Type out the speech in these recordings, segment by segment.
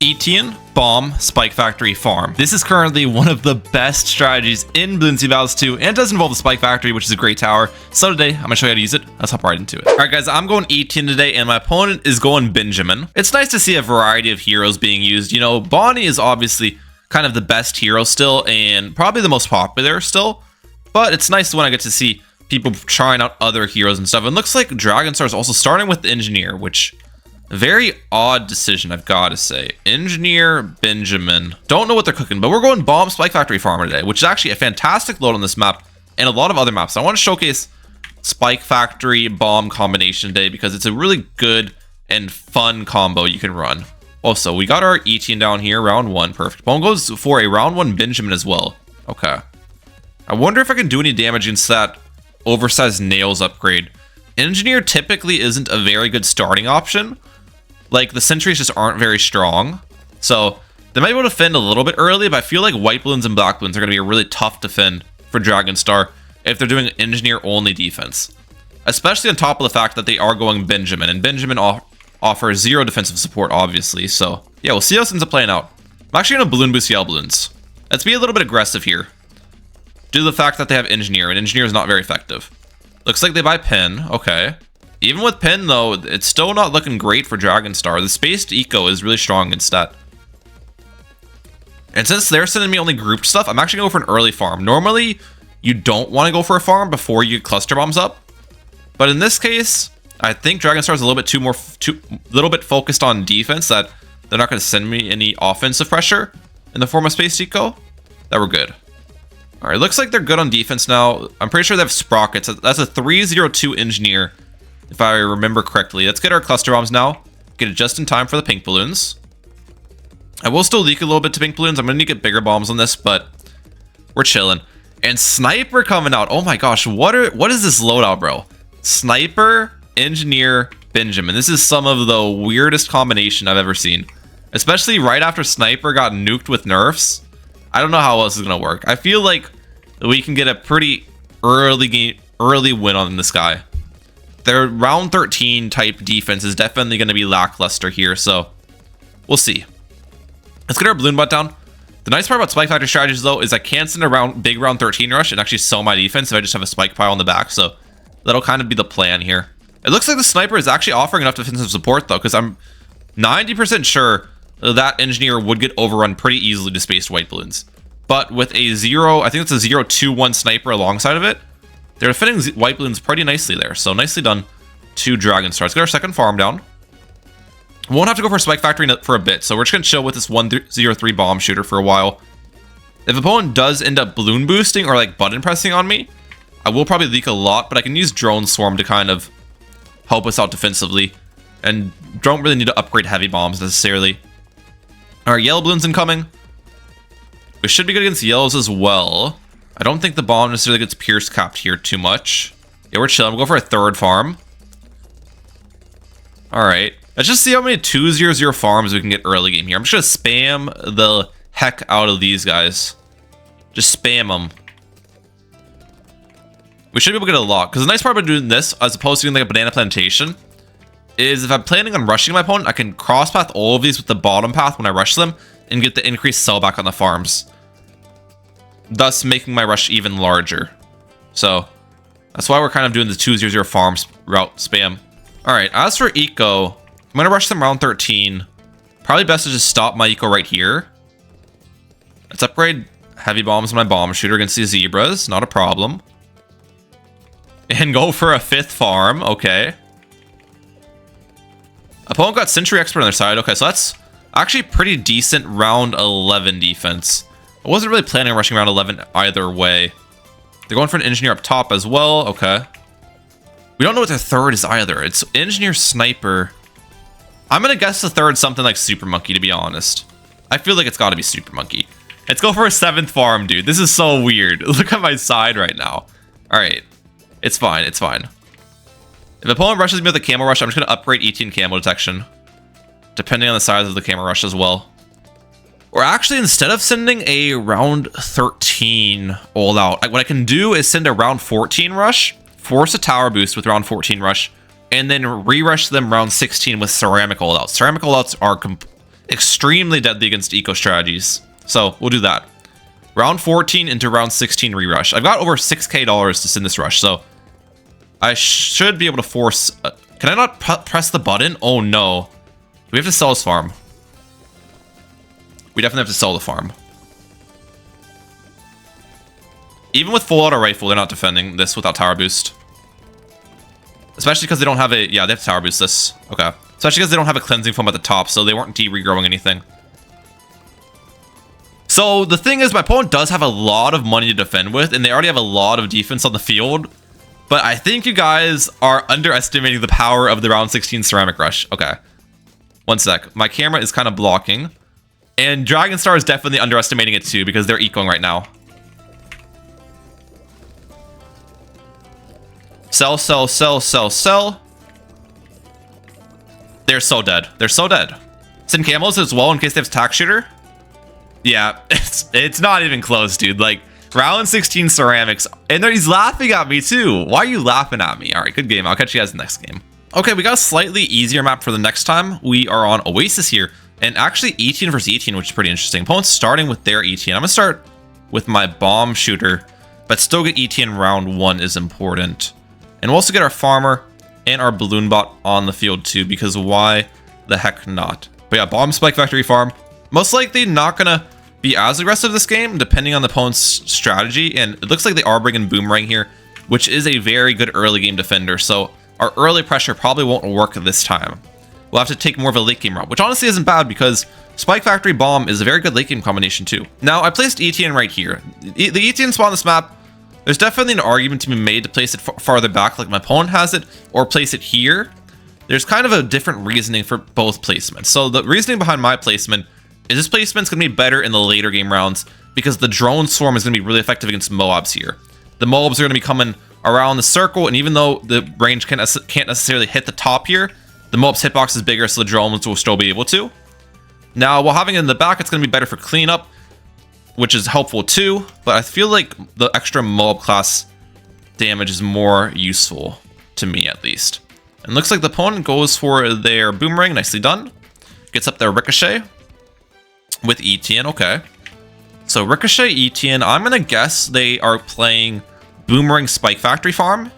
Etienne, Bomb, Spike Factory, Farm. This is currently one of the best strategies in Bloons v Battles 2, and it does involve the Spike Factory, which is a great tower. So today, I'm gonna show you how to use it. Let's hop right into it. All right, guys, I'm going Etienne today, and my opponent is going Benjamin. It's nice to see a variety of heroes being used. You know, Bonnie is obviously kind of the best hero still, and probably the most popular still. But it's nice when I get to see people trying out other heroes and stuff. And it looks like Dragonstar is also starting with the Engineer, which... very odd decision, I've got to say. Engineer, Benjamin. Don't know what they're cooking, but we're going Bomb, Spike Factory, Farmer today, which is actually a fantastic load on this map and a lot of other maps. I want to showcase Spike Factory, Bomb combination today because it's a really good and fun combo you can run. Also, we got our Etienne down here, round 1. Perfect. Bomb goes for a round 1 Benjamin as well. Okay. I wonder if I can do any damage against that oversized nails upgrade. Engineer typically isn't a very good starting option. Like, the sentries just aren't very strong. So, they might be able to defend a little bit early, but I feel like white balloons and black balloons are going to be a really tough defend for Dragonstar if they're doing engineer-only defense. Especially on top of the fact that they are going Benjamin, and Benjamin offers 0 defensive support, obviously. So, yeah, we'll see how this ends up playing out. I'm actually going to balloon boost yell balloons. Let's be a little bit aggressive here. Due to the fact that they have engineer, and engineer is not very effective. Looks like they buy pin. Okay. Even with pin, though, it's still not looking great for Dragonstar. The spaced eco is really strong against that. And since they're sending me only grouped stuff, I'm actually going to go for an early farm. Normally, you don't want to go for a farm before you get cluster bombs up. But in this case, I think Dragonstar is a little bit focused on defense, that they're not going to send me any offensive pressure in the form of spaced eco. That we're good. All right, looks like they're good on defense now. I'm pretty sure they have sprockets. That's a 302 engineer. If I remember correctly. Let's get our cluster bombs now. Get it just in time for the pink balloons. I will still leak a little bit to pink balloons. I'm going to need to get bigger bombs on this, but we're chilling. And Sniper coming out. Oh my gosh, what is this loadout, bro? Sniper, Engineer, Benjamin. This is some of the weirdest combination I've ever seen. Especially right after Sniper got nuked with nerfs. I don't know how else is going to work. I feel like we can get a pretty early win on this guy. Their round 13 type defense is definitely going to be lackluster here, so we'll see. Let's get our balloon butt down. The nice part about Spike Factory strategies, though, is I can send a big round 13 rush and actually sell my defense if I just have a spike pile on the back, so that'll kind of be the plan here. It looks like the Sniper is actually offering enough defensive support, though, because I'm 90% sure that Engineer would get overrun pretty easily to spaced white balloons. But with a 0, I think it's a 0-2-1 Sniper alongside of it, they're defending white balloons pretty nicely there. So nicely done to Dragonstar. Let's get our second farm down. We won't have to go for Spike Factory for a bit. So we're just going to chill with this 103 bomb shooter for a while. If opponent does end up balloon boosting or like button pressing on me, I will probably leak a lot. But I can use Drone Swarm to kind of help us out defensively. And don't really need to upgrade heavy bombs necessarily. Our yellow balloons incoming. We should be good against yellows as well. I don't think the bomb necessarily gets pierce capped here too much. Yeah, we're chilling. We'll go for a third farm. Alright. Let's just see how many 2-0-0 farms we can get early game here. I'm just going to spam the heck out of these guys. Just spam them. We should be able to get a lot. Because the nice part about doing this, as opposed to doing like a banana plantation, is if I'm planning on rushing my opponent, I can cross path all of these with the bottom path when I rush them and get the increased sellback on the farms. Thus making my rush even larger. So that's why we're kind of doing the 2-0-0 farms route spam. Alright, as for eco, I'm going to rush them round 13. Probably best to just stop my eco right here. Let's upgrade heavy bombs on my bomb shooter against these zebras. Not a problem. And go for a 5th farm. Okay. Opponent got Sentry Expert on their side. Okay, so that's actually pretty decent round 11 defense. I wasn't really planning on rushing around 11 either way. They're going for an engineer up top as well. Okay. We don't know what their third is either. It's engineer sniper. I'm going to guess the third something like Super Monkey, to be honest. I feel like it's got to be Super Monkey. Let's go for a 7th farm, dude. This is so weird. Look at my side right now. All right. It's fine. It's fine. If the opponent rushes me with a camo rush, I'm just going to upgrade Etienne camo detection. Depending on the size of the camo rush as well. Or actually, instead of sending a round 13 all out, what I can do is send a round 14 rush, force a tower boost with round 14 rush, and then re-rush them round 16 with ceramic all out. Ceramic all outs are extremely deadly against eco strategies. So we'll do that. Round 14 into round 16 rerush. I've got over $6K to send this rush, so I should be able to force... can I not press the button? Oh no. We have to sell this farm. We definitely have to sell the farm. Even with full auto rifle, they're not defending this without tower boost. Especially because they don't have a... Yeah, they have to tower boost this. Okay. Especially because they don't have a cleansing foam at the top, so they weren't regrowing anything. So the thing is, my opponent does have a lot of money to defend with, and they already have a lot of defense on the field. But I think you guys are underestimating the power of the round 16 ceramic rush. Okay. One sec. My camera is kind of blocking. And Dragonstar is definitely underestimating it too, because they're ecoing right now. Sell, sell, sell, sell, sell. They're so dead. They're so dead. Send camos as well in case they have tack shooter. Yeah, it's not even close, dude. Like, round 16 ceramics. And he's laughing at me too. Why are you laughing at me? All right, good game. I'll catch you guys in the next game. Okay, we got a slightly easier map for the next time. We are on Oasis here. And actually, ETN versus ETN, which is pretty interesting. Opponent's starting with their ETN. I'm going to start with my bomb shooter. But still get ETN round 1 is important. And we'll also get our farmer and our balloon bot on the field too, because why the heck not? But yeah, bomb spike factory farm. Most likely not gonna be as aggressive this game, depending on the opponent's strategy. And it looks like they are bringing boomerang here, which is a very good early game defender. So our early pressure probably won't work this time. We'll have to take more of a late game route, which honestly isn't bad because spike factory bomb is a very good late game combination too. Now I placed ETN right here. The ETN spot on this map, there's definitely an argument to be made to place it farther back like my opponent has it, or place it here. There's kind of a different reasoning for both placements. So the reasoning behind my placement is this placement's going to be better in the later game rounds because the drone swarm is going to be really effective against mobs here. The mobs are going to be coming around the circle, and even though the range can't necessarily hit the top here, the mob's hitbox is bigger, so the drones will still be able to. Now, while having it in the back, it's going to be better for cleanup, which is helpful too, but I feel like the extra mob class damage is more useful to me at least. And looks like the opponent goes for their boomerang, nicely done. Gets up their ricochet with ETN, okay. So ricochet, ETN, I'm gonna guess they are playing boomerang spike factory farm,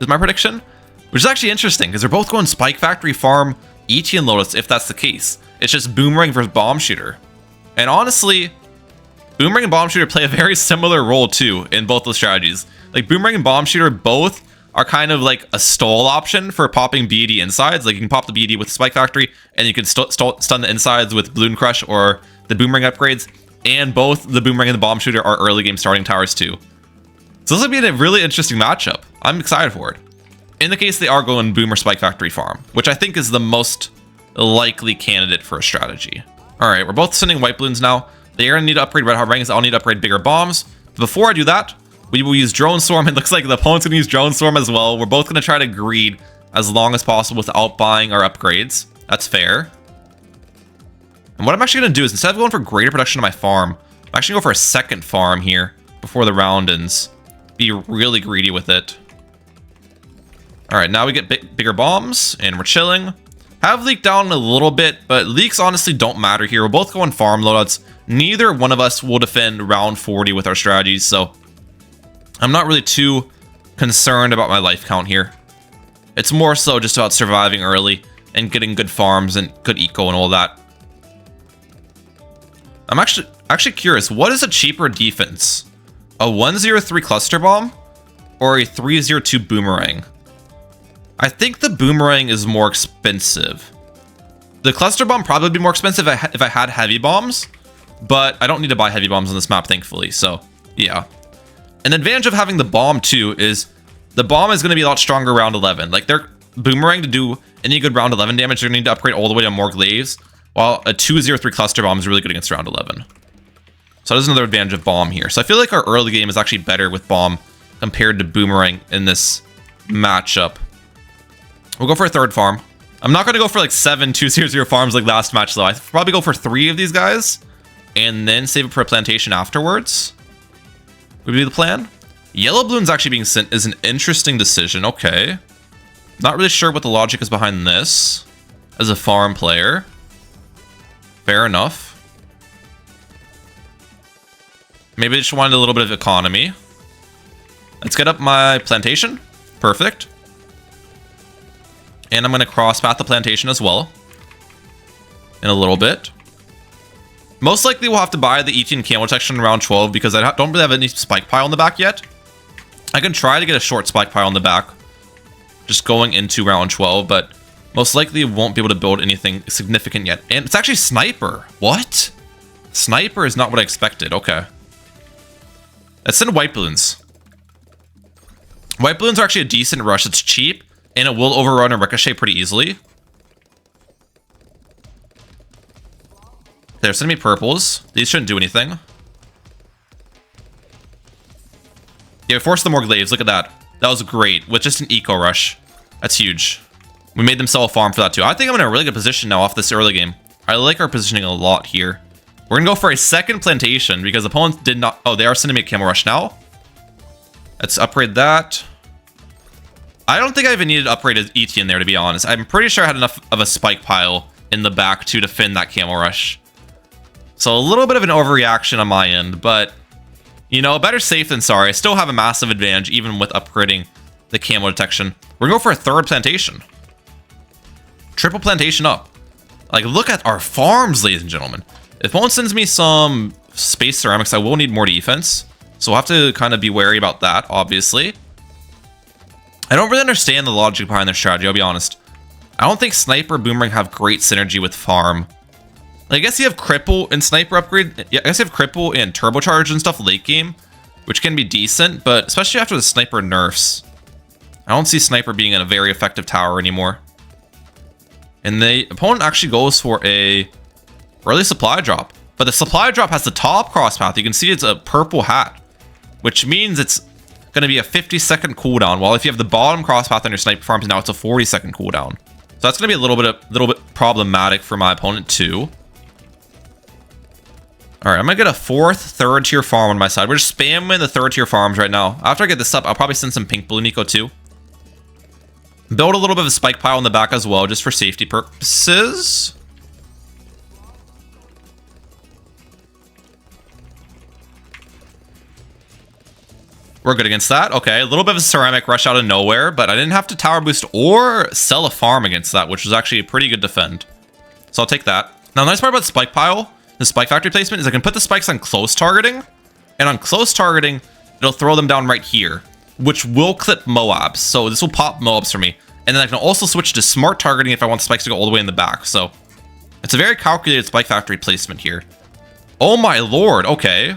is my prediction. Which is actually interesting, because they're both going spike factory farm, ETN Lotus, if that's the case. It's just boomerang versus bomb shooter. And honestly, boomerang and bomb shooter play a very similar role too in both those strategies. Like boomerang and bomb shooter both are kind of like a stall option for popping BD insides. Like you can pop the BD with Spike Factory, and you can stun the insides with Balloon Crush or the boomerang upgrades. And both the boomerang and the bomb shooter are early game starting towers too. So this will be a really interesting matchup. I'm excited for it. In the case they are going boomer Spike Factory farm, which I think is the most likely candidate for a strategy. All right, we're both sending white balloons now. They are gonna need to upgrade red hard rings. I'll need to upgrade bigger bombs. Before I do that, we will use drone swarm. It looks like the opponent's gonna use drone swarm as well. We're both gonna try to greed as long as possible without buying our upgrades. That's fair. And what I'm actually gonna do is instead of going for greater production of my farm, I'm actually gonna go for a second farm here before the round ends. Be really greedy with it. All right, now we get bigger bombs and we're chilling. Have leaked down a little bit, but leaks honestly don't matter here. We're both going farm loadouts. Neither one of us will defend round 40 with our strategies, so I'm not really too concerned about my life count here. It's more so just about surviving early and getting good farms and good eco and all that. I'm actually curious, what is a cheaper defense? A 103 cluster bomb or a 302 boomerang? I think the boomerang is more expensive. The cluster bomb probably would be more expensive if I had heavy bombs, but I don't need to buy heavy bombs on this map, thankfully, so yeah. An advantage of having the bomb too is the bomb is going to be a lot stronger round 11. Like their boomerang to do any good round 11 damage, they're going to need to upgrade all the way to more glaives, while a 203 cluster bomb is really good against round 11. So there's another advantage of bomb here. So I feel like our early game is actually better with bomb compared to boomerang in this matchup. We'll go for a third farm. I'm not going to go for like 7 2-0-0 farms like last match though. I'd probably go for 3 of these guys and then save it for a plantation afterwards. Would be the plan. Yellow balloons actually being sent is an interesting decision. Okay. Not really sure what the logic is behind this as a farm player. Fair enough. Maybe I just wanted a little bit of economy. Let's get up my plantation. Perfect. And I'm going to cross path the plantation as well. In a little bit. Most likely we'll have to buy the ET and camo protection in round 12 because I don't really have any spike pile in the back yet. I can try to get a short spike pile in the back. Just going into round 12, but most likely won't be able to build anything significant yet. And it's actually sniper. What? Sniper is not what I expected. Okay. Let's send white balloons. White balloons are actually a decent rush. It's cheap, and it will overrun and ricochet pretty easily. There, send me purples. These shouldn't do anything. Yeah, force the more glaives. Look at that. That was great with just an eco rush. That's huge. We made them sell a farm for that too. I think I'm in a really good position now off this early game. I like our positioning a lot here. We're going to go for a second plantation because opponents did not... Oh, they are sending me a camo rush now. Let's upgrade that. I don't think I even needed to upgrade an ET in there, to be honest. I'm pretty sure I had enough of a spike pile in the back to defend that camo rush. So a little bit of an overreaction on my end, but... You know, better safe than sorry. I still have a massive advantage even with upgrading the camo detection. We're going to go for a third plantation. Triple plantation up. Like, look at our farms, ladies and gentlemen. If opponent sends me some space ceramics, I will need more defense. So we'll have to kind of be wary about that, obviously. I don't really understand the logic behind their strategy, I'll be honest. I don't think Sniper Boomerang have great synergy with Farm. I guess you have Cripple and Sniper upgrade. Yeah, I guess you have Cripple and Turbocharge and stuff late game, which can be decent, but especially after the Sniper nerfs, I don't see Sniper being a very effective tower anymore. And the opponent actually goes for a early supply drop, but the supply drop has the top cross path. You can see it's a purple hat, which means it's going to be a 50-second cooldown. While if you have the bottom cross path on your Sniper farms, now it's a 40-second cooldown. So that's going to be a little bit problematic for my opponent too. All right, I'm going to get a fourth third tier farm on my side. We're just spamming the third tier farms right now. After I get this up, I'll probably send some pink balloon eco too. Build a little bit of a spike pile in the back as well, just for safety purposes. We're good against that. Okay, a little bit of a ceramic rush out of nowhere, but I didn't have to tower boost or sell a farm against that, which was actually a pretty good defend. So I'll take that. Now, the nice part about spike pile, the spike factory placement, is I can put the spikes on close targeting, and on close targeting, it'll throw them down right here, which will clip Moabs. So this will pop Moabs for me. And then I can also switch to smart targeting if I want spikes to go all the way in the back. So it's a very calculated spike factory placement here. Oh my lord, okay.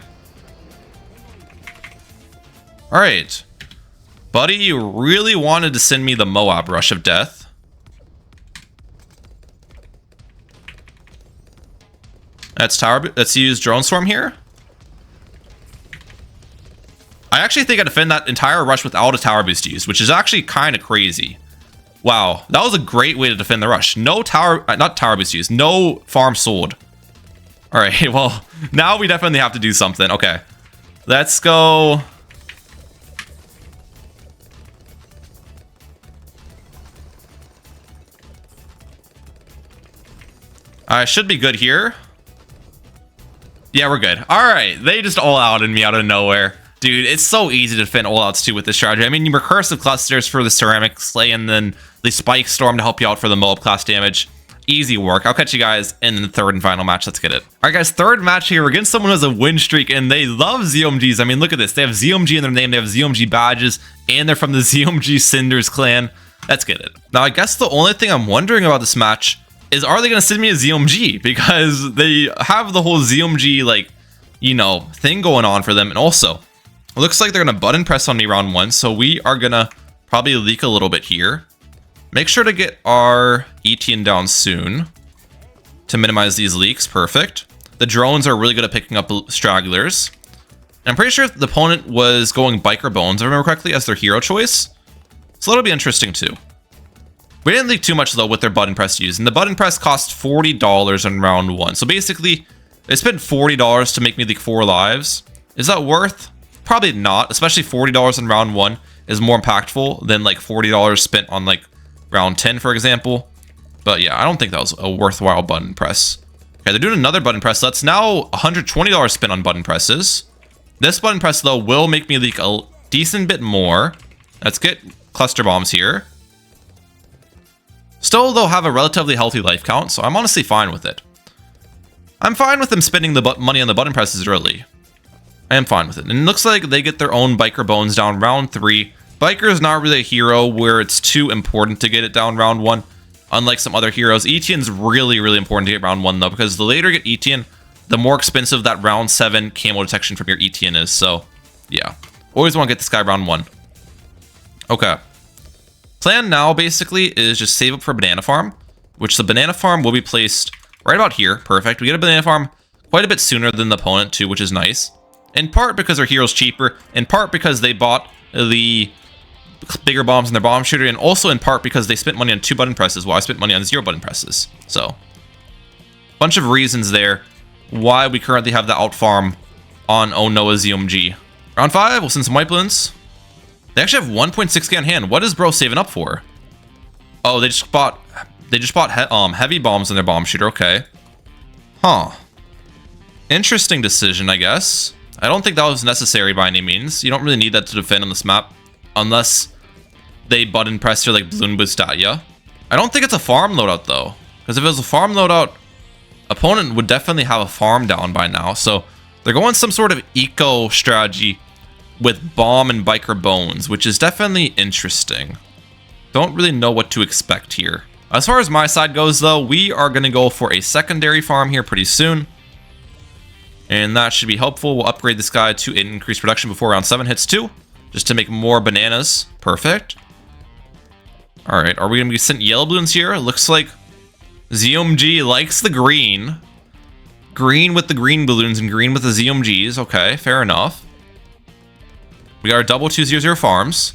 All right. Buddy, you really wanted to send me the Moab Rush of Death. Let's use Drone Storm here. I actually think I defend that entire rush without a tower boost used, which is actually kind of crazy. Wow, that was a great way to defend the rush. No tower, not tower boost used, no farm sold. All right, well, now we definitely have to do something. Okay, let's go. I should be good here. Yeah, we're good. All right, they just all outed me out of nowhere. Dude, it's so easy to defend all-outs too with this strategy. I mean, you recursive clusters for the ceramic slay and then the spike storm to help you out for the Moab class damage. Easy work. I'll catch you guys in the third and final match. Let's get it. All right, guys, third match here. We're against someone who has a win streak, and they love ZOMGs. I mean, look at this. They have ZOMG in their name. They have ZOMG badges, and they're from the ZOMG Cinders clan. Let's get it. Now, I guess the only thing I'm wondering about this match is, are they going to send me a ZOMG? Because they have the whole ZOMG, like, you know, thing going on for them. And also, it looks like they're going to button press on me round one. So we are going to probably leak a little bit here. Make sure to get our ETN down soon to minimize these leaks. Perfect. The drones are really good at picking up stragglers. And I'm pretty sure the opponent was going Biker Bones, if I remember correctly, as their hero choice. So that'll be interesting too. We didn't leak too much though with their button press use, and the button press cost $40 in round one. So basically, they spent $40 to make me leak 4 lives. Is that worth? Probably not, especially $40 in round one is more impactful than like $40 spent on like round 10, for example. But yeah, I don't think that was a worthwhile button press. Okay, they're doing another button press. So that's now $120 spent on button presses. This button press, though, will make me leak a decent bit more. Let's get cluster bombs here. Still, they'll have a relatively healthy life count, so I'm honestly fine with it. I'm fine with them spending the money on the button presses early. I am fine with it. And it looks like they get their own Biker Bones down round 3. Biker is not really a hero where it's too important to get it down round 1. Unlike some other heroes, Etienne's really, really important to get round 1, though, because the later you get Etienne, the more expensive that round 7 camo detection from your Etienne is. So, yeah. Always want to get this guy round 1. Okay. Plan now, basically, is just save up for banana farm, which the banana farm will be placed right about here. Perfect. We get a banana farm quite a bit sooner than the opponent, too, which is nice. In part because our hero's cheaper, in part because they bought the bigger bombs in their bomb shooter, and also in part because they spent money on 2 button presses while I spent money on 0 button presses. So, bunch of reasons there why we currently have the out farm on Oh Noah ZOMG. Round 5, we'll send some white balloons. They actually have 1.6k on hand. What is bro saving up for? Oh, they just bought heavy bombs in their bomb shooter. Okay. Huh. Interesting decision, I guess. I don't think that was necessary by any means. You don't really need that to defend on this map unless they button press or like balloon boost at ya. I don't think it's a farm loadout though, because if it was a farm loadout, opponent would definitely have a farm down by now. So they're going some sort of eco strategy with bomb and biker bones, which is definitely interesting. Don't really know what to expect here. As far as my side goes though, we are going to go for a secondary farm here pretty soon. And that should be helpful. We'll upgrade this guy to increase production before round 7 hits 2, just to make more bananas. Perfect. Alright, are we going to be sent yellow balloons here? Looks like ZOMG likes the green. Green with the green balloons and green with the ZOMGs. Okay, fair enough. We got our double 200 farms.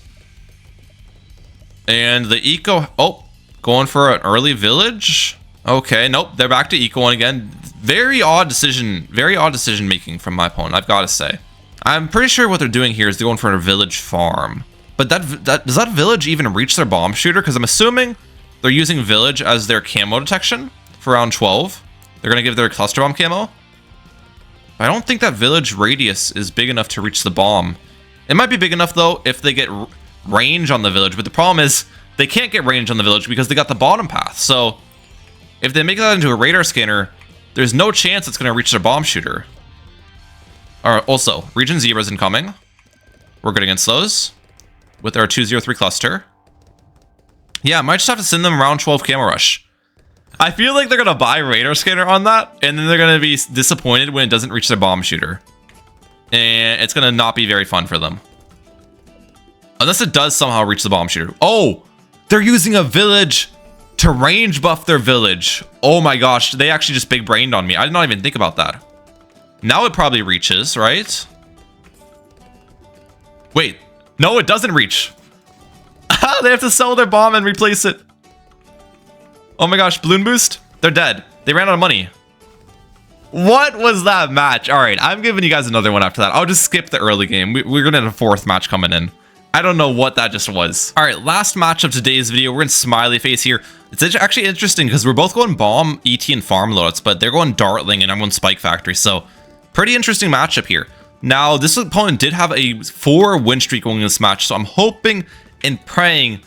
And the eco... Oh, going for an early village? Okay, nope, they're back to eco again. Very odd decision making from my opponent, I've got to say. I'm pretty sure what they're doing here is they're going for a village farm. But does that village even reach their bomb shooter? Because I'm assuming they're using village as their camo detection for round 12. They're going to give their cluster bomb camo. I don't think that village radius is big enough to reach the bomb. It might be big enough, though, if they get range on the village. But the problem is they can't get range on the village because they got the bottom path. So if they make that into a radar scanner, there's no chance it's going to reach their bomb shooter. Alright, also, Region Zebra's incoming. We're good against those with our 203 cluster. Yeah, I might just have to send them round 12 camo rush. I feel like they're going to buy radar scanner on that, and then they're going to be disappointed when it doesn't reach their bomb shooter. And it's going to not be very fun for them. Unless it does somehow reach the bomb shooter. Oh, they're using a village to range buff their village. Oh my gosh, they actually just big brained on me. I did not even think about that. Now it probably reaches, right? Wait, no, it doesn't reach. They have to sell their bomb and replace it. Oh my gosh, balloon boost? They're dead. They ran out of money. What was that match? All right, I'm giving you guys another one after that. I'll just skip the early game. We're gonna have a 4th match coming in. I don't know what that just was. All right, last match of today's video. We're in Smiley face here. It's actually interesting because we're both going bomb, ET, and farm loadouts, but they're going Dartling and I'm going Spike Factory. So pretty interesting matchup here. Now, this opponent did have a 4 win streak going in this match, so I'm hoping and praying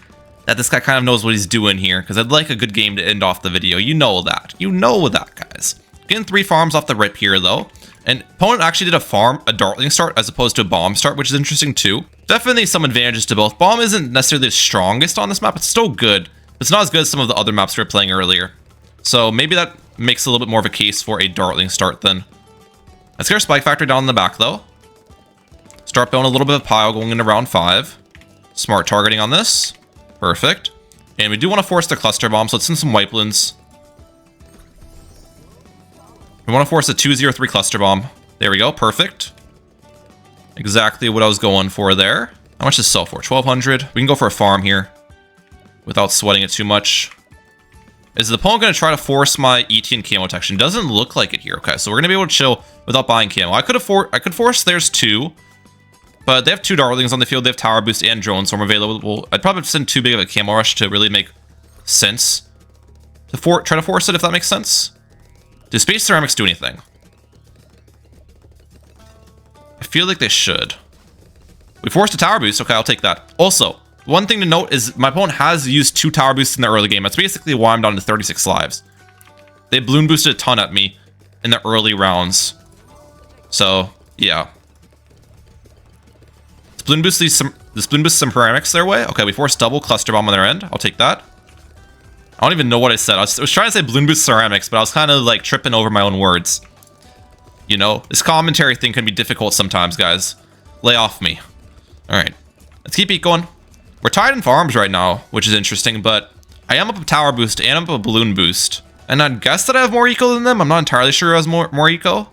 that this guy kind of knows what he's doing here, because I'd like a good game to end off the video. You know that. You know that, guys. Getting 3 farms off the rip here, though. And opponent actually did a Dartling start as opposed to a bomb start, which is interesting, too. Definitely some advantages to both. Bomb isn't necessarily the strongest on this map. It's still good. It's not as good as some of the other maps we were playing earlier. So maybe that makes a little bit more of a case for a Dartling start, then. Let's get our Spike Factory down in the back, though. Start building a little bit of pile going into round 5. Smart targeting on this. Perfect. And we do want to force the cluster bomb, so let's send some white balloons. We want to force a 203 cluster bomb. There we go. Perfect. Exactly what I was going for there. How much does this sell for? 1,200. We can go for a farm here without sweating it too much. Is the opponent going to try to force my ET and camo detection? Doesn't look like it here. Okay, so we're going to be able to chill without buying camo. I could force theirs too, but they have 2 Dartlings on the field. They have Tower Boost and Drone Storm available. I'd probably send too big of a camo rush to really make sense. To try to force it, if that makes sense. Do space ceramics do anything? I feel like they should. We forced a tower boost. Okay, I'll take that. Also, one thing to note is my opponent has used 2 tower boosts in the early game. That's basically why I'm down to 36 lives. They balloon boosted a ton at me in the early rounds. So, yeah. Let's balloon boost some ceramics their way. Okay, we forced double cluster bomb on their end. I'll take that. I don't even know what I said. I was trying to say balloon boost ceramics, but I was kind of like tripping over my own words. You know, this commentary thing can be difficult sometimes, guys. Lay off me. Alright, let's keep it going. We're tied in farms right now, which is interesting, but I am up a tower boost and I'm up a balloon boost. And I guess that I have more eco than them. I'm not entirely sure I have more eco.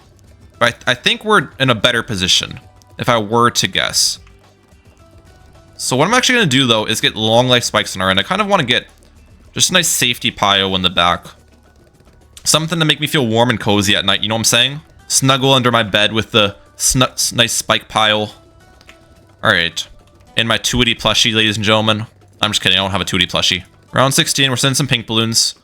But I think we're in a better position, if I were to guess. So what I'm actually going to do, though, is get long life spikes on our end. I kind of want to get just a nice safety pile in the back. Something to make me feel warm and cozy at night, you know what I'm saying? Snuggle under my bed with the nice spike pile. Alright. In my 280 plushie, ladies and gentlemen. I'm just kidding, I don't have a 280 plushie. Round 16, we're sending some pink balloons.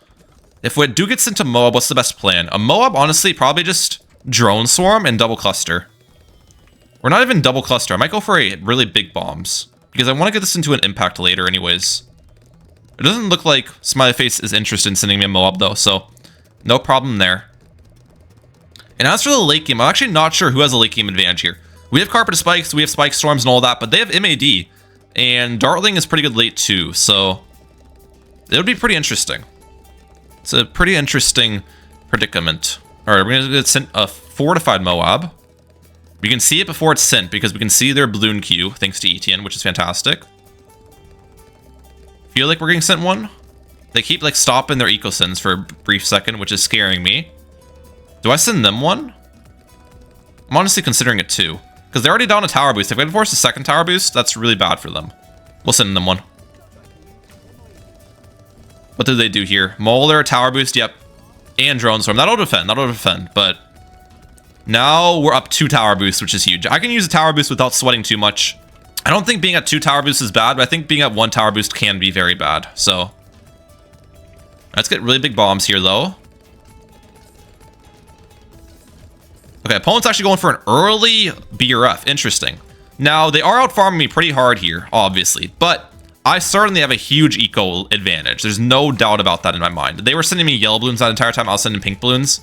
If we do get into Moab, what's the best plan? A Moab, honestly, probably just drone swarm and double cluster. We're not even double cluster. I might go for a really big bombs. Because I want to get this into an impact later anyways. It doesn't look like Smiley Face is interested in sending me a Moab though, so no problem there. And as for the late game, I'm actually not sure who has a late game advantage here. We have Carpet Spikes, we have Spike Storms and all that, but they have MAD. And Dartling is pretty good late too, so it would be pretty interesting. It's a pretty interesting predicament. Alright, we're going to get sent a fortified Moab. We can see it before it's sent because we can see their balloon queue thanks to ETN, which is fantastic. Feel like we're getting sent one. They keep like stopping their eco sends for a brief second, which is scaring me. Do I send them one? I'm honestly considering it too. Because they're already down a tower boost. If we force a second tower boost, that's really bad for them. We'll send them one. What do they do here? Molder, tower boost, yep. And drone storm. That'll defend, but now we're up 2 tower boosts, which is huge. I can use a tower boost without sweating too much. I don't think being at 2 tower boosts is bad, but I think being at 1 tower boost can be very bad. So let's get really big bombs here, though. Okay, opponent's actually going for an early BRF. Interesting. Now, they are out farming me pretty hard here, obviously, but I certainly have a huge eco advantage. There's no doubt about that in my mind. They were sending me yellow balloons that entire time. I was sending pink balloons,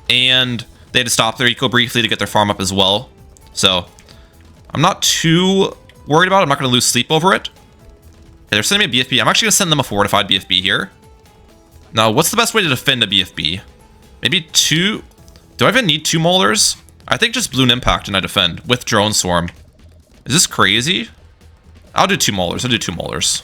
and they had to stop their eco briefly to get their farm up as well. So I'm not too worried about it. I'm not going to lose sleep over it. Okay, they're sending me a BFB. I'm actually going to send them a fortified BFB here. Now, what's the best way to defend a BFB? Maybe 2... Do I even need 2 molars? I think just balloon impact and I defend with drone swarm. Is this crazy? I'll do 2 molars. I'll do 2 molars.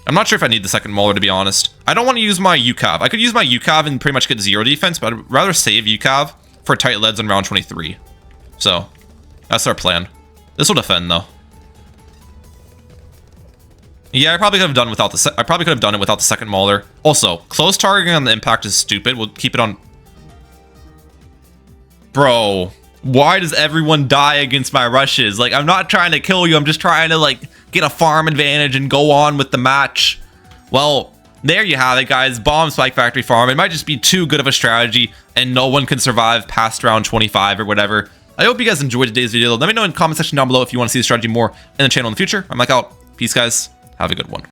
I'm not sure if I need the second molar, to be honest. I don't want to use my UCAV. I could use my UCAV and pretty much get 0 defense, but I'd rather save UCAV for tight leads on round 23. So, that's our plan. This will defend, though. Yeah, I probably could have done without the. I probably could have done it without the second mauler. Also, close targeting on the impact is stupid. We'll keep it on. Bro, why does everyone die against my rushes? Like, I'm not trying to kill you. I'm just trying to like get a farm advantage and go on with the match. Well, there you have it, guys. Bomb Spike Factory farm. It might just be too good of a strategy, and no one can survive past round 25 or whatever. I hope you guys enjoyed today's video. Let me know in the comment section down below if you want to see the strategy more in the channel in the future. I'm Mike out. Peace, guys. Have a good one.